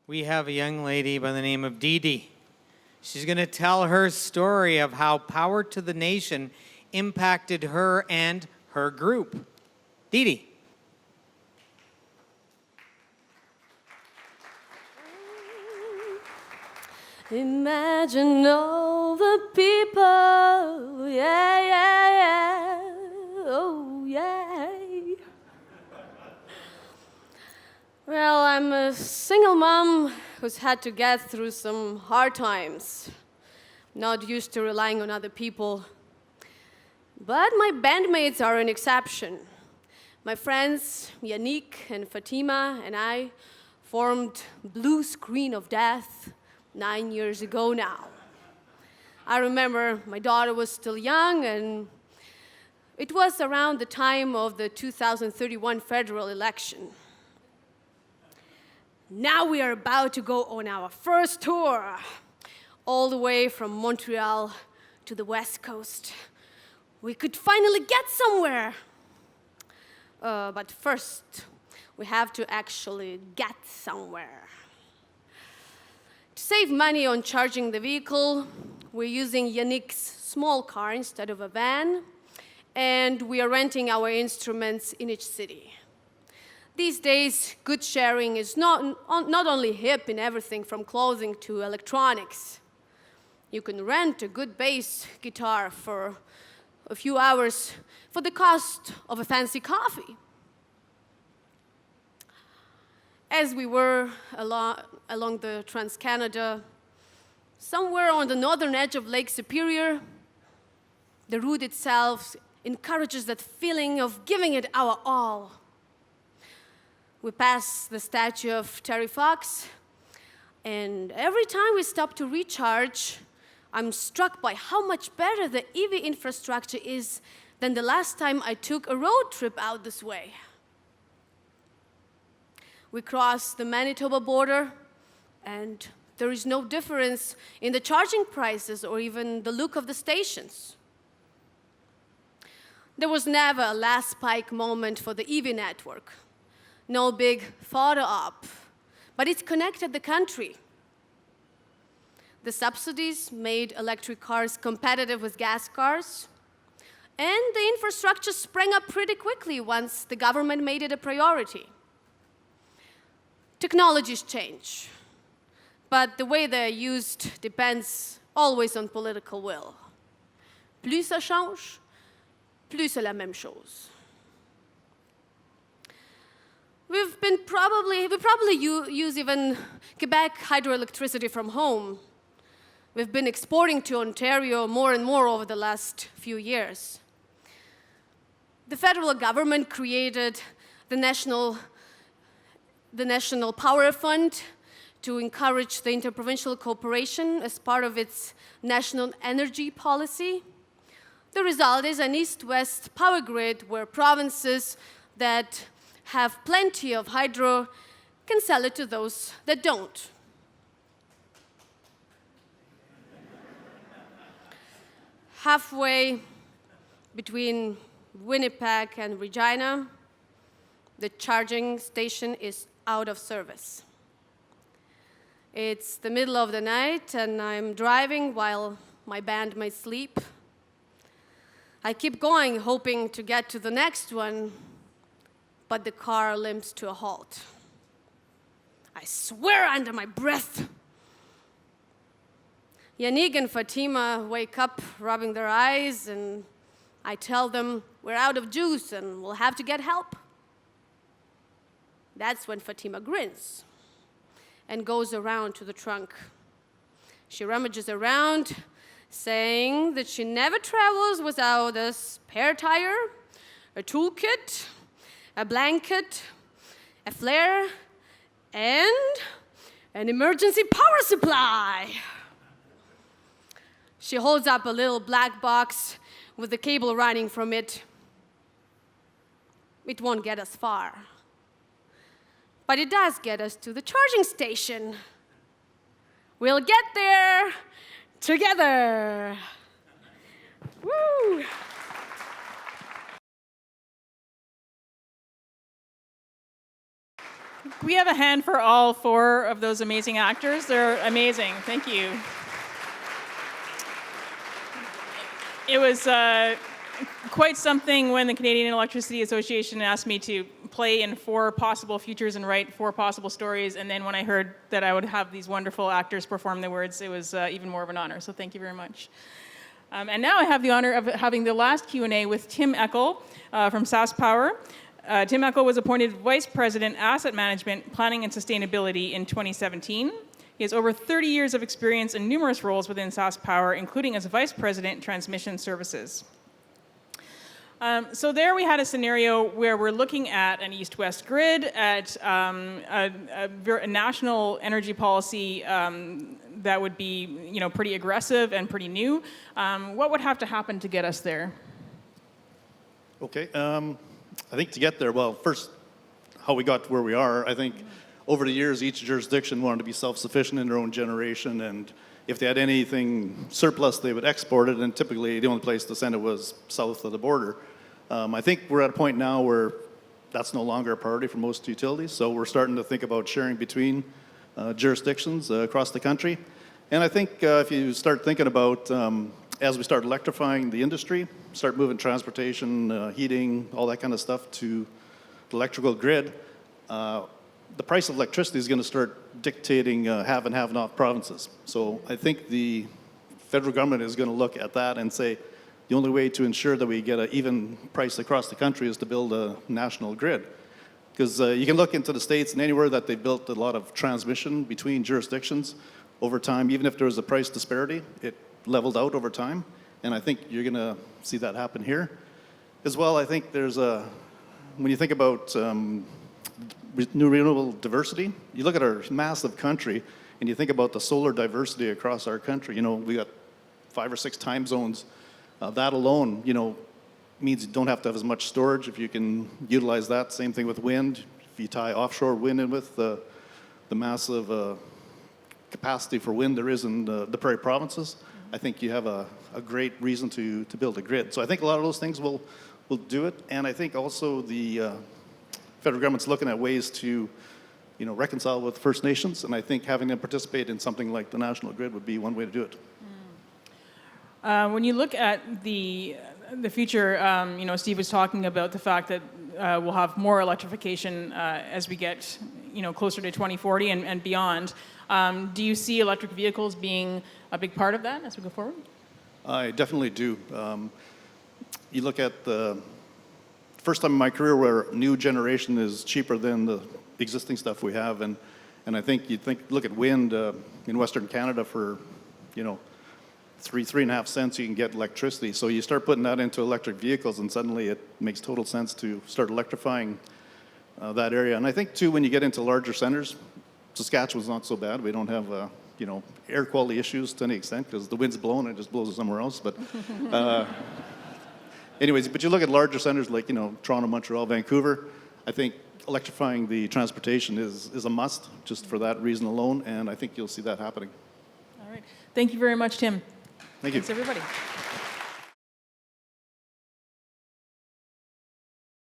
we have a young lady by the name of Dee Dee. She's going to tell her story of how Power to the Nation impacted her and her group. Dee Dee. Imagine all the people, yeah, yeah, yeah, oh, yeah. Well, I'm a single mom who's had to get through some hard times. Not used to relying on other people. But my bandmates are an exception. My friends, Yannick and Fatima, and I formed Blue Screen of Death 9 years ago now. I remember my daughter was still young, and it was around the time of the 2031 federal election. Now we are about to go on our first tour, all the way from Montreal to the West Coast. We could finally get somewhere. But first, we have to actually get somewhere. To save money on charging the vehicle, we're using Yannick's small car instead of a van, and we are renting our instruments in each city. These days, good sharing is not only hip in everything from clothing to electronics. You can rent a good bass guitar for a few hours for the cost of a fancy coffee. As we were along the Trans-Canada, somewhere on the northern edge of Lake Superior, the route itself encourages that feeling of giving it our all. We pass the statue of Terry Fox, and every time we stop to recharge, I'm struck by how much better the EV infrastructure is than the last time I took a road trip out this way. We cross the Manitoba border, and there is no difference in the charging prices or even the look of the stations. There was never a last spike moment for the EV network. No big photo op, but it connected the country. The subsidies made electric cars competitive with gas cars, and the infrastructure sprang up pretty quickly once the government made it a priority. Technologies change, but the way they're used depends always on political will. Plus ça change, plus c'est la même chose. We probably use even Quebec hydroelectricity from home. We've been exporting to Ontario more and more over the last few years. The federal government created the National Power Fund to encourage the interprovincial cooperation as part of its national energy policy. The result is an east-west power grid where provinces that have plenty of hydro can sell it to those that don't. Halfway between Winnipeg and Regina, the charging station is out of service. It's the middle of the night, and I'm driving while my band may sleep. I keep going, hoping to get to the next one, but the car limps to a halt. I swear under my breath. Yannick and Fatima wake up, rubbing their eyes, and I tell them we're out of juice and we'll have to get help. That's when Fatima grins and goes around to the trunk. She rummages around, saying that she never travels without a spare tire, a toolkit, a blanket, a flare, and an emergency power supply. She holds up a little black box with the cable running from it. It won't get us far. But it does get us to the charging station. We'll get there together. Woo! We have a hand for all 4 of those amazing actors. They're amazing. Thank you. It was quite something when the Canadian Electricity Association asked me to play in 4 possible futures and write 4 possible stories. And then when I heard that I would have these wonderful actors perform the words, it was even more of an honor. So thank you very much. And now I have the honor of having the last Q&A with Tim Eckel from SaskPower. Tim Eckel was appointed Vice President, Asset Management, Planning and Sustainability in 2017. He has over 30 years of experience in numerous roles within SaskPower, including as Vice President, Transmission Services. So there we had a scenario where we're looking at an east-west grid, at a national energy policy that would be, pretty aggressive and pretty new. What would have to happen to get us there? Okay. I think to get there, well, first, how we got to where we are, I think over the years, each jurisdiction wanted to be self-sufficient in their own generation, and if they had anything surplus, they would export it, and typically the only place to send it was south of the border. I think we're at a point now where that's no longer a priority for most utilities, so we're starting to think about sharing between jurisdictions across the country. And I think if you start thinking about, as we start electrifying the industry, start moving transportation, heating, all that kind of stuff to the electrical grid, the price of electricity is going to start dictating have and have-not provinces. So I think the federal government is going to look at that and say the only way to ensure that we get an even price across the country is to build a national grid. Because you can look into the States and anywhere that they built a lot of transmission between jurisdictions over time, even if there was a price disparity, it leveled out over time. And I think you're going to see that happen here. As well, I think there's a, when you think about new renewable diversity, you look at our massive country and you think about the solar diversity across our country. We got 5 or 6 time zones. That alone, means you don't have to have as much storage if you can utilize that. Same thing with wind. If you tie offshore wind in with the massive capacity for wind there is in the prairie provinces, I think you have a great reason to build a grid. So I think a lot of those things will do it. And I think also the federal government's looking at ways to reconcile with First Nations. And I think having them participate in something like the national grid would be one way to do it. When you look at the future, Steve was talking about the fact that we'll have more electrification as we get closer to 2040 and beyond. Do you see electric vehicles being a big part of that as we go forward? I definitely do. You look at the first time in my career where new generation is cheaper than the existing stuff we have, and I think look at wind in Western Canada for 3.5 cents you can get electricity. So you start putting that into electric vehicles, and suddenly it makes total sense to start electrifying that area. And I think too, when you get into larger centers, Saskatchewan's not so bad. We don't have air quality issues to any extent because the wind's blowing and it just blows it somewhere else. But anyways, but you look at larger centers like Toronto, Montreal, Vancouver. I think electrifying the transportation is a must just for that reason alone, and I think you'll see that happening. All right. Thank you very much, Tim. Thank you. Thanks, everybody.